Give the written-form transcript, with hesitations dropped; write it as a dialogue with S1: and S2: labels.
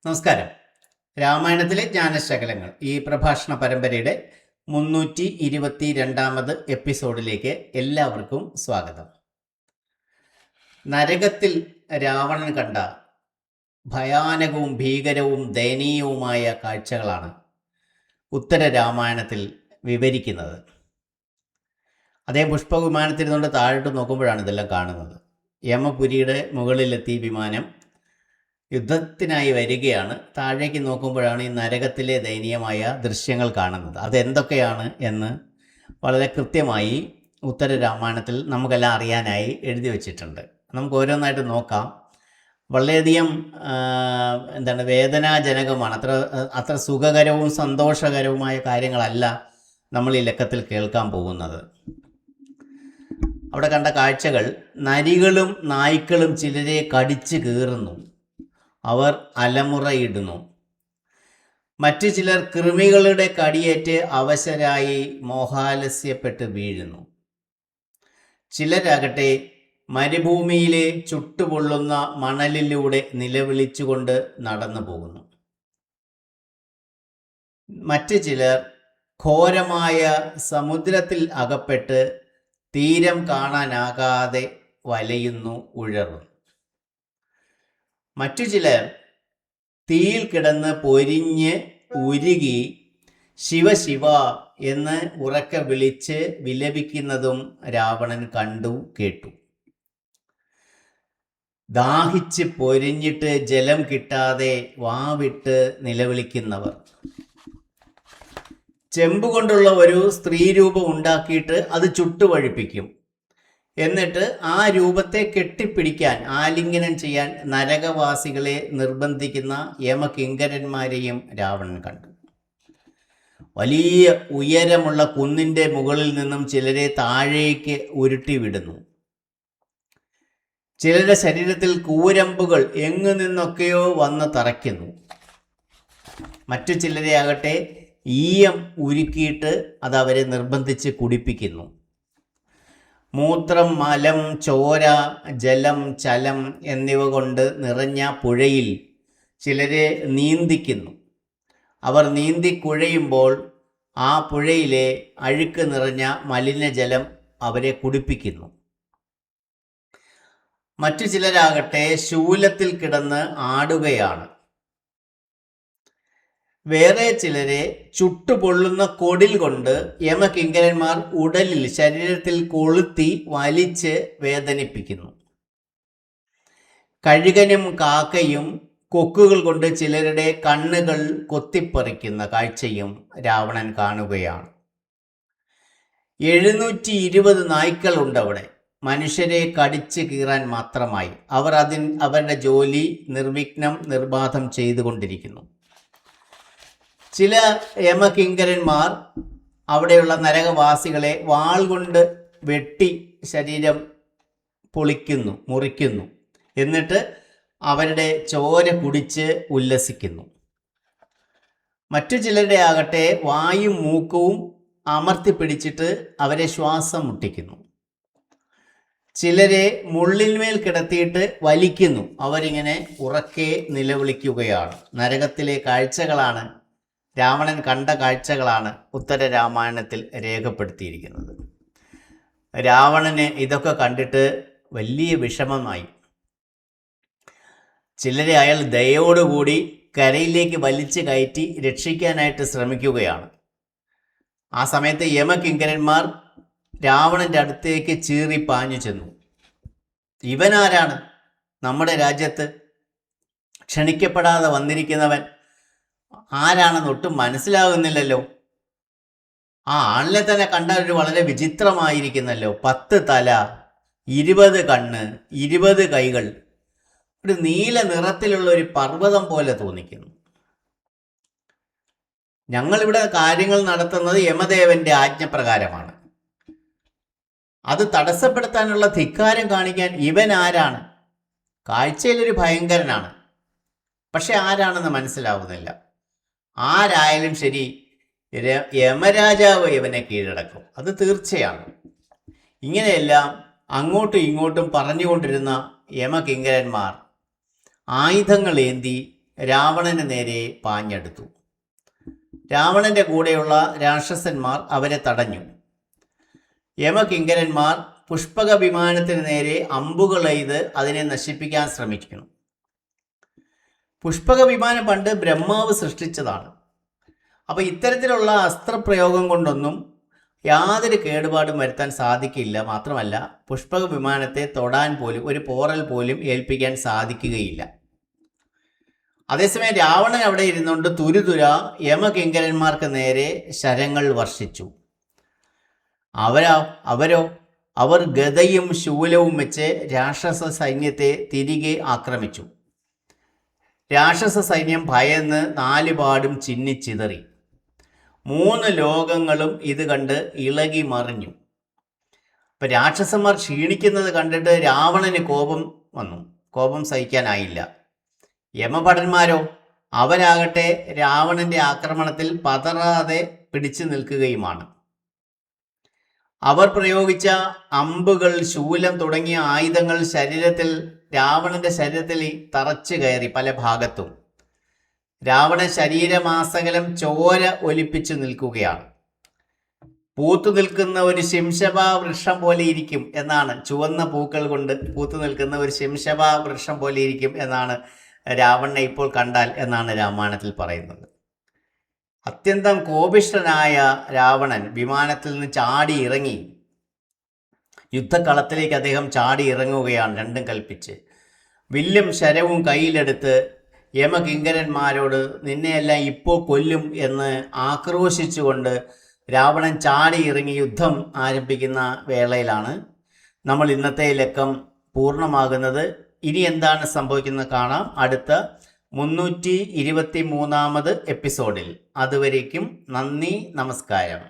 S1: നമസ്കാരം. രാമായണത്തിലെ ജ്ഞാനശകലങ്ങൾ ഈ പ്രഭാഷണ പരമ്പരയുടെ 322 എപ്പിസോഡിലേക്ക് എല്ലാവർക്കും സ്വാഗതം. നരകത്തിൽ രാവണൻ കണ്ട ഭയാനകവും ഭീകരവും ദയനീയവുമായ കാഴ്ചകളാണ് ഉത്തര രാമായണത്തിൽ വിവരിക്കുന്നത്. അദ്ദേഹം പുഷ്പവിമാനത്തിരുന്നുകൊണ്ട് താഴോട്ട് നോക്കുമ്പോഴാണ് ഇതെല്ലാം കാണുന്നത്. യമപുരിയുടെ മുകളിലെത്തി വിമാനം യുദ്ധത്തിനായി വരികയാണ്. താഴേക്ക് നോക്കുമ്പോഴാണ് ഈ നരകത്തിലെ ദയനീയമായ ദൃശ്യങ്ങൾ കാണുന്നത്. അതെന്തൊക്കെയാണ് എന്ന് വളരെ കൃത്യമായി ഉത്തര രാമായണത്തിൽ നമുക്കെല്ലാം അറിയാനായി എഴുതി വച്ചിട്ടുണ്ട്. നമുക്ക് ഓരോന്നായിട്ട് നോക്കാം. വളരെയധികം വേദനാജനകമാണ്. അത്ര സുഖകരവും സന്തോഷകരവുമായ കാര്യങ്ങളല്ല നമ്മൾ ഈ ലക്കത്തിൽ കേൾക്കാൻ പോകുന്നത്. അവിടെ കണ്ട കാഴ്ചകൾ: നരികളും നായ്ക്കളും ചിലരെ കടിച്ചു കീറുന്നു, അവർ അലമുറയിടുന്നു. മറ്റു ചിലർ കൃമികളുടെ കടിയേറ്റ് അവശരായി മോഹാലസ്യപ്പെട്ട് വീഴുന്നു. ചിലരാകട്ടെ മരുഭൂമിയിലെ ചുട്ടുപൊള്ളുന്ന മണലിലൂടെ നിലവിളിച്ചുകൊണ്ട് നടന്നു പോകുന്നു. മറ്റു ചിലർ ഘോരമായ സമുദ്രത്തിൽ അകപ്പെട്ട് തീരം കാണാനാകാതെ വലയുന്നു, ഉഴറുന്നു. മറ്റു ചിലർ തീയിൽ കിടന്ന് പൊരിഞ്ഞ് ഉരുകി ശിവ ശിവ എന്ന് ഉറക്കെ വിളിച്ച് വിലപിക്കുന്നതും രാവണൻ കണ്ടു കേട്ടു. ദാഹിച്ച് പൊരിഞ്ഞിട്ട് ജലം കിട്ടാതെ വാവിട്ട് നിലവിളിക്കുന്നവർ, ചെമ്പുകൊണ്ടുള്ള ഒരു സ്ത്രീരൂപം ഉണ്ടാക്കിയിട്ട് അത് ചുട്ടുവഴിപ്പിക്കും. എന്നിട്ട് ആ രൂപത്തെ കെട്ടിപ്പിടിക്കാൻ, ആലിംഗനം ചെയ്യാൻ നരകവാസികളെ നിർബന്ധിക്കുന്ന യമകിങ്കരന്മാരെയും രാവണൻ കണ്ടു. വലിയ ഉയരമുള്ള കുന്നിൻ്റെ മുകളിൽ നിന്നും ചിലരെ താഴേക്ക് ഉരുട്ടിവിടുന്നു. ചിലരുടെ ശരീരത്തിൽ കൂരമ്പുകൾ എങ്ങു നിന്നൊക്കെയോ വന്ന് തറയ്ക്കുന്നു. മറ്റു ചിലരെ ആകട്ടെ ഈയം ഉരുക്കിയിട്ട് അത് അവരെ നിർബന്ധിച്ച് കുടിപ്പിക്കുന്നു. മൂത്രം, മലം, ചോര, ജലം, ചലം എന്നിവ കൊണ്ട് നിറഞ്ഞ പുഴയിൽ ചിലരെ നീന്തിക്കുന്നു. അവർ നീന്തി കുഴയുമ്പോൾ ആ പുഴയിലെ അഴുക്ക് നിറഞ്ഞ മലിനജലം അവരെ കുടിപ്പിക്കുന്നു. മറ്റു ചിലരാകട്ടെ ശൂലത്തിൽ കിടന്ന് ആടുകയാണ്. വേറെ ചിലരെ ചുട്ടുപൊള്ളുന്ന കൊടിൽ കൊണ്ട് യമകിങ്കരന്മാർ ഉടലിൽ, ശരീരത്തിൽ കൊളുത്തി വലിച്ച് വേദനിപ്പിക്കുന്നു. കഴുകനും കാക്കയും കൊക്കുകൾ കൊണ്ട് ചിലരുടെ കണ്ണുകൾ കൊത്തിപ്പറിക്കുന്ന കാഴ്ചയും രാവണൻ കാണുകയാണ്. 720 നായ്ക്കളുണ്ട് അവിടെ, മനുഷ്യരെ കടിച്ചു കീറാൻ മാത്രമായി. അവർ അവരുടെ ജോലി നിർവിഘ്നം നിർബാധം ചെയ്തുകൊണ്ടിരിക്കുന്നു. ചില യമകിങ്കരന്മാർ അവിടെയുള്ള നരകവാസികളെ വാൾ കൊണ്ട് വെട്ടി ശരീരം പൊളിക്കുന്നു, മുറിക്കുന്നു. എന്നിട്ട് അവരുടെ ചോര കുടിച്ച് ഉല്ലസിക്കുന്നു. മറ്റു ചിലരുടെ ആകട്ടെ വായും മൂക്കവും അമർത്തി പിടിച്ചിട്ട് അവരെ ശ്വാസം മുട്ടിക്കുന്നു. ചിലരെ മുള്ളിന്മേൽ കിടത്തിയിട്ട് വലിക്കുന്നു. അവരിങ്ങനെ ഉറക്കെ നിലവിളിക്കുകയാണ്. നരകത്തിലെ കാഴ്ചകളാണ്, രാവണൻ കണ്ട കാഴ്ചകളാണ് ഉത്തര രാമായണത്തിൽ രേഖപ്പെടുത്തിയിരിക്കുന്നത്. രാവണന് ഇതൊക്കെ കണ്ടിട്ട് വലിയ വിഷമമായി. ചിലരെ അയാൾ ദയോടുകൂടി കരയിലേക്ക് വലിച്ചു കയറ്റി രക്ഷിക്കാനായിട്ട് ശ്രമിക്കുകയാണ്. ആ സമയത്ത് യമകിങ്കരന്മാർ രാവണൻ്റെ അടുത്തേക്ക് ചീറി പാഞ്ഞു ചെന്നു. ഇവനാരാണ്? നമ്മുടെ രാജ്യത്ത് ക്ഷണിക്കപ്പെടാതെ വന്നിരിക്കുന്നവൻ ആരാണെന്ന് ഒട്ടും മനസ്സിലാകുന്നില്ലല്ലോ. ആ ആളിനെ തന്നെ കണ്ടാൽ വളരെ വിചിത്രമായിരിക്കുന്നല്ലോ. 10 തല, 20 കണ്ണ്, 20 കൈകൾ, ഒരു നീല നിറത്തിലുള്ള ഒരു പർവ്വതം പോലെ തോന്നിക്കുന്നു. ഞങ്ങളിവിടെ കാര്യങ്ങൾ നടത്തുന്നത് യമദേവന്റെ ആജ്ഞപ്രകാരമാണ്. അത് തടസ്സപ്പെടുത്താനുള്ള ധിക്കാരം കാണിക്കാൻ ഇവൻ ആരാണ്? കാഴ്ചയിലൊരു ഭയങ്കരനാണ്, പക്ഷെ ആരാണെന്ന് മനസ്സിലാവുന്നില്ല. ആരായാലും ശരി, യമരാജാവ് ഇവനെ കീഴടക്കും, അത് തീർച്ചയാണ്. ഇങ്ങനെയെല്ലാം അങ്ങോട്ടും ഇങ്ങോട്ടും പറഞ്ഞുകൊണ്ടിരുന്ന യമകിങ്കരന്മാർ ആയുധങ്ങൾ ഏന്തി രാവണന് നേരെ പാഞ്ഞെടുത്തു. രാവണന്റെ കൂടെയുള്ള രാക്ഷസന്മാർ അവരെ തടഞ്ഞു. യമകിങ്കരന്മാർ പുഷ്പക വിമാനത്തിന് നേരെ അമ്പുകളെയ്ത് അതിനെ നശിപ്പിക്കാൻ ശ്രമിക്കുന്നു. പുഷ്പക വിമാനം പണ്ട് ബ്രഹ്മാവ് സൃഷ്ടിച്ചതാണ്. അപ്പോൾ ഇത്തരത്തിലുള്ള അസ്ത്രപ്രയോഗം കൊണ്ടൊന്നും യാതൊരു കേടുപാടും വരുത്താൻ സാധിക്കില്ല. മാത്രമല്ല, പുഷ്പക വിമാനത്തെ തൊടാൻ പോലും, ഒരു പോറൽ പോലും ഏൽപ്പിക്കാൻ സാധിക്കുകയില്ല. അതേസമയം രാവണൻ അവിടെ ഇരുന്നുകൊണ്ട് തുരുതുര യമകിങ്കരന്മാർക്ക് നേരെ ശരങ്ങൾ വർഷിച്ചു. അവർ ഗദയും ശൂലവും വെച്ച് രാക്ഷസ സൈന്യത്തെ തിരികെ ആക്രമിച്ചു. രാക്ഷസ സൈന്യം ഭയന്ന് നാലുപാടും ചിന്നിച്ചിതറി. 3 ലോകങ്ങളും ഇത് കണ്ട് ഇളകി മറിഞ്ഞു. അപ്പം രാക്ഷസന്മാർ ക്ഷീണിക്കുന്നത് കണ്ടിട്ട് രാവണന് കോപം വന്നു. കോപം സഹിക്കാനായില്ല. യമഭടന്മാരോ, അവരാകട്ടെ രാവണന്റെ ആക്രമണത്തിൽ പതറാതെ പിടിച്ചു നിൽക്കുകയുമാണ്. അവർ പ്രയോഗിച്ച അമ്പുകൾ, ശൂലം തുടങ്ങിയ ആയുധങ്ങൾ രാവണന്റെ ശരീരത്തിൽ തറച്ചു കയറി പല ഭാഗത്തും. രാവണ ശരീരമാസകലം ചോര ഒലിപ്പിച്ചു നിൽക്കുകയാണ്. പൂത്തു നിൽക്കുന്ന ഒരു ശിംശഭാ വൃക്ഷം പോലെ ഇരിക്കും എന്നാണ്, ചുവന്ന പൂക്കൾ കൊണ്ട് പൂത്തു നിൽക്കുന്ന ഒരു ശിംശഭാ വൃക്ഷം പോലെ ഇരിക്കും എന്നാണ് രാവണനെ ഇപ്പോൾ കണ്ടാൽ എന്നാണ് രാമായണത്തിൽ പറയുന്നത്. അത്യന്തം കോപിഷ്ഠനായ രാവണൻ വിമാനത്തിൽ നിന്ന് ചാടി ഇറങ്ങി. യുദ്ധക്കളത്തിലേക്ക് അദ്ദേഹം ചാടി ഇറങ്ങുകയാണ്, രണ്ടും കൽപ്പിച്ച്. വില്ലും ശരവും കയ്യിലെടുത്ത് യമകിങ്കരന്മാരോട് നിന്നെയെല്ലാം ഇപ്പോൾ കൊല്ലും എന്ന് ആക്രോശിച്ചുകൊണ്ട് രാവണൻ ചാടി ഇറങ്ങി യുദ്ധം ആരംഭിക്കുന്ന വേളയിലാണ് നമ്മൾ ഇന്നത്തെ ലക്കം പൂർണ്ണമാകുന്നത്. ഇനി എന്താണ് സംഭവിക്കുന്നത് കാണാം അടുത്ത 323ാമത് എപ്പിസോഡിൽ. അതുവരേക്കും നന്ദി, നമസ്കാരം.